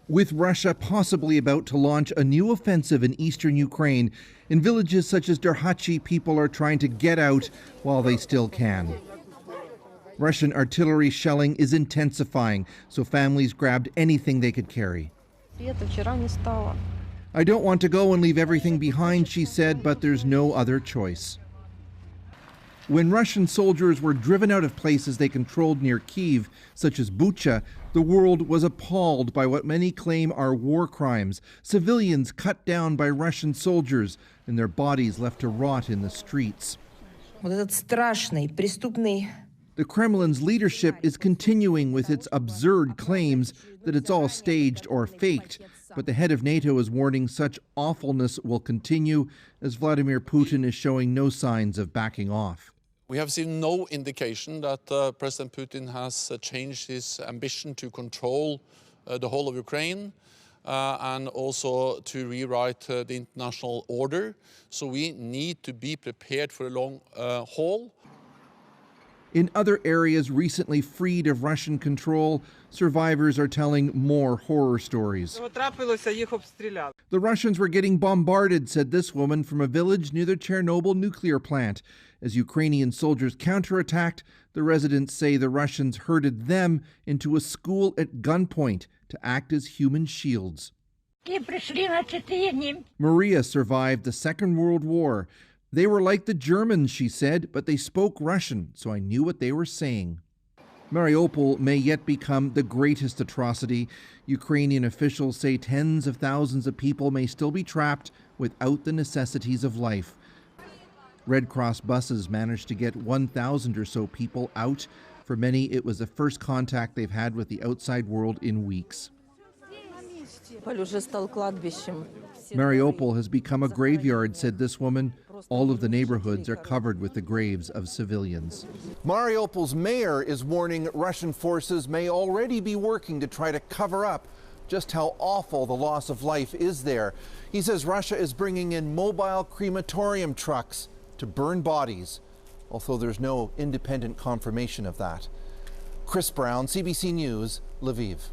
With Russia possibly about to launch a new offensive in eastern Ukraine, in villages such as Derhachi, people are trying to get out while they still can. Russian artillery shelling is intensifying, so families grabbed anything they could carry. I don't want to go and leave everything behind, she said, but there's no other choice. When Russian soldiers were driven out of places they controlled near Kyiv, such as Bucha, the world was appalled by what many claim are war crimes. Civilians cut down by Russian soldiers and their bodies left to rot in the streets. The Kremlin's leadership is continuing with its absurd claims that it's all staged or faked. But the head of NATO is warning such awfulness will continue as Vladimir Putin is showing no signs of backing off. We have seen no indication that President Putin has changed his ambition to control the whole of Ukraine and also to rewrite the international order. So we need to be prepared for a long haul. In other areas recently freed of Russian control, survivors are telling more horror stories. The Russians were getting bombarded, said this woman from a village near the Chernobyl nuclear plant. As Ukrainian soldiers counterattacked, the residents say the Russians herded them into a school at gunpoint to act as human shields. Maria survived the Second World War. They were like the Germans, she said, but they spoke Russian, so I knew what they were saying. Mariupol may yet become the greatest atrocity. Ukrainian officials say tens of thousands of people may still be trapped without the necessities of life. Red Cross buses managed to get 1,000 or so people out. For many, it was the first contact they've had with the outside world in weeks. Mariupol has become a graveyard, said this woman. All of the neighborhoods are covered with the graves of civilians. Mariupol's mayor is warning Russian forces may already be working to try to cover up just how awful the loss of life is there. He says Russia is bringing in mobile crematorium trucks to burn bodies, although there's no independent confirmation of that. Chris Brown, CBC News, Lviv.